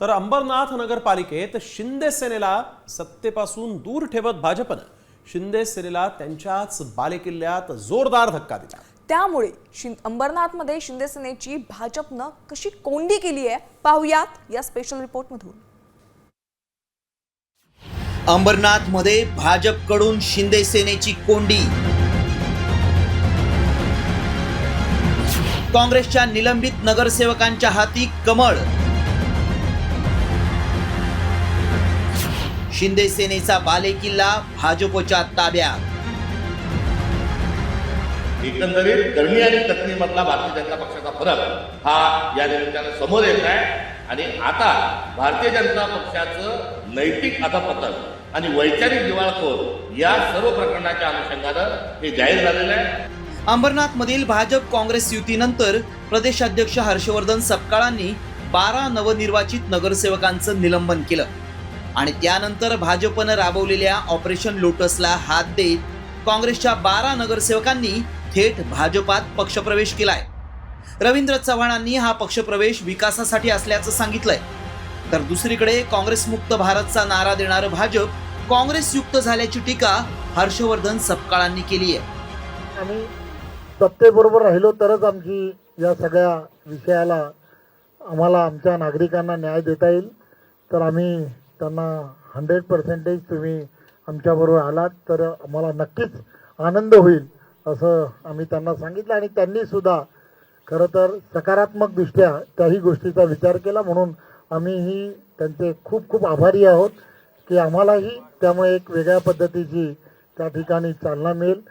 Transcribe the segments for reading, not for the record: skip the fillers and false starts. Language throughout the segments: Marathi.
तर अंबरनाथ नगरपालिकेत शिंदे सेनेला सत्तेपासून दूर ठेवत भाजपनं शिंदे सेनेला त्यांच्याच बालेकिल्ल्यात जोरदार धक्का दिला। त्यामुळे अंबरनाथमध्ये शिंदे सेनेची भाजपनं कशी कोंडी केली आहे पाहूयात या स्पेशल रिपोर्टमधून। अंबरनाथमध्ये भाजपकडून शिंदे सेनेची कोंडी। काँग्रेसच्या निलंबित नगरसेवकांच्या हाती कमळ। शिंदे सेनेचा बालेकिल्ला भाजपच्या ताब्यात। एकंदरीत करणी आणि कथनी मधला भारतीय जनता पक्षाचा फरक हा या निमित्तानं समोर येत आहे आणि आता भारतीय जनता पक्षाचं नैतिक अधपतन आणि वैचारिक दिवाळखोर या सर्व प्रकरणाच्या अनुषंगानं हे जाहीर झालेलं आहे। अंबरनाथमधील भाजप काँग्रेस युतीनंतर प्रदेशाध्यक्ष हर्षवर्धन सपकाळांनी 12 नवनिर्वाचित नगरसेवकांचं निलंबन केलं आणि त्यानंतर भाजपनं राबवलेल्या ऑपरेशन लोटसला हात देत काँग्रेसच्या 12 नगरसेवकांनी थेट भाजपात पक्षप्रवेश केलाय। रवींद्र चव्हाणांनी हा पक्षप्रवेश विकासासाठी असल्याचं सांगितलंय, तर दुसरीकडे काँग्रेस मुक्त भारतचा नारा देणारं भाजप काँग्रेस युक्त झाल्याची टीका हर्षवर्धन सपकाळांनी केली आहे। आम्ही सत्तेबरोबर राहिलो तरच आमची या सगळ्या विषयाला आम्हाला आमच्या नागरिकांना न्याय देता येईल, तर आम्ही त्यांना 100% तुम्ही आमच्याबरोबर आलात तर आम्हाला नक्कीच आनंद होईल असं आम्ही त्यांना सांगितलं आणि त्यांनी सुद्धा खरं तर सकारात्मक दृष्ट्या त्याही गोष्टीचा विचार केला, म्हणून आम्हीही त्यांचे खूप खूप आभारी आहोत की आम्हालाही त्यामुळे एक वेगळ्या पद्धतीची त्या ठिकाणी चालना मिळेल।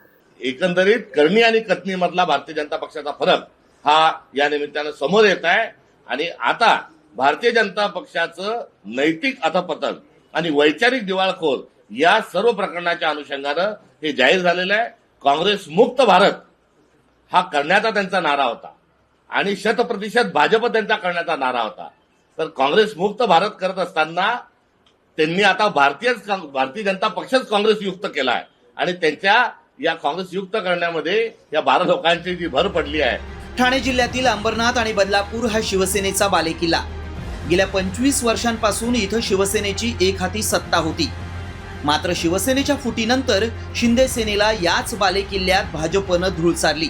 एकंदरीत करणी आणि कथनी मधला भारतीय जनता पक्षाचा फरक हा या निमित्तानं समोर येत आहे आणि आता भारतीय जनता पक्षाचं नैतिक अधपतन आणि वैचारिक दिवाळखोर या सर्व प्रकरणाच्या अनुषंगानं हे जाहीर झालेलं आहे। काँग्रेस मुक्त भारत हा करण्याचा त्यांचा नारा होता आणि 100% भाजप त्यांचा करण्याचा नारा होता, तर काँग्रेस मुक्त भारत करत असताना त्यांनी आता भारतीय जनता पक्षच काँग्रेस युक्त केला आहे आणि त्यांच्या या काँग्रेस युक्त करण्यामध्ये या 12 लोकांची जी भर पडली आहे। ठाणे जिल्ह्यातील अंबरनाथ आणि बदलापूर हा शिवसेनेचा बालेकिल्ला। गेल्या 25 वर्षांपासून इथं शिवसेनेची एक हाती सत्ता होती, मात्र शिवसेनेच्या फुटीनंतर शिंदे सेनेला याच बालेकिल्ल्यात भाजपनं धूळ चारली।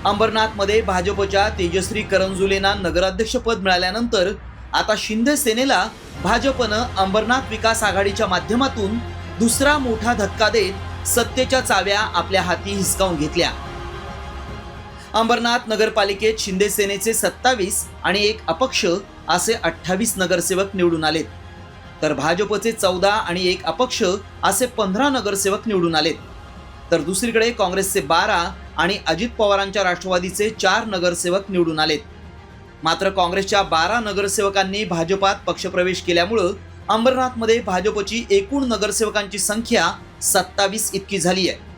अंबरनाथमध्ये भाजपच्या तेजश्री करंजुलेंना नगराध्यक्षपद मिळाल्यानंतर आता शिंदे सेनेला भाजपनं अंबरनाथ विकास आघाडीच्या माध्यमातून दुसरा मोठा धक्का देत सत्तेच्या चाव्या आपल्या हाती हिसकावून घेतल्या। अंबरनाथ नगरपालिकेत शिंदे सेनेचे 27 आणि एक अपक्ष असे 28 नगरसेवक निवडून आलेत, तर भाजपचे 14 आणि एक अपक्ष असे 15 नगरसेवक निवडून आलेत, तर दुसरीकडे काँग्रेसचे 12 आणि अजित पवारांच्या राष्ट्रवादीचे 4 नगरसेवक निवडून आलेत। मात्र काँग्रेसच्या 12 नगरसेवकांनी भाजपात पक्षप्रवेश केल्यामुळं अंबरनाथमध्ये भाजपची एकूण नगरसेवकांची संख्या 27 इतकी झाली आहे।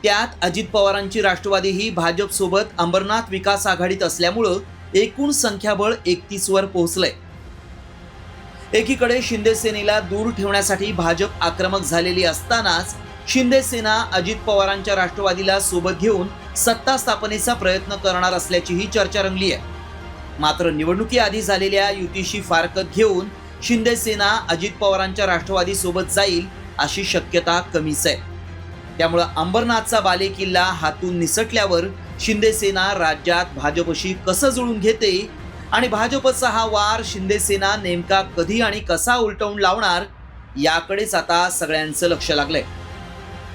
त्यात अजित पवारांची राष्ट्रवादी ही भाजपसोबत अंबरनाथ विकास आघाडीत असल्यामुळं एकूण संख्याबळ 31 वर पोहोचलंय। एकीकडे शिंदे सेनेला दूर ठेवण्यासाठी भाजप आक्रमक झालेली असतानाच शिंदे सेना अजित पवारांच्या राष्ट्रवादीला सोबत घेऊन सत्ता स्थापनेचा प्रयत्न करणार असल्याचीही चर्चा रंगली आहे। मात्र निवडणुकीआधी झालेल्या युतीशी फारकत घेऊन शिंदे सेना अजित पवारांच्या राष्ट्रवादी सोबत जाईल अशी शक्यता कमीच आहे। त्यामुळे अंबरनाथचा बालेकिल्ला हातून निसटल्यावर शिंदे सेना राज्यात भाजपशी कसं जुळून घेते आणि भाजपचा हा वार शिंदे सेना नेमका कधी आणि कसा उलटवून लावणार याकडेच आता सगळ्यांचं लक्ष लागलंय।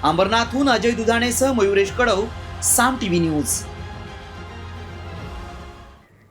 अंबरनाथहून अजय दुधाणेसह मयुरेश कडव, साम टीव्ही न्यूज।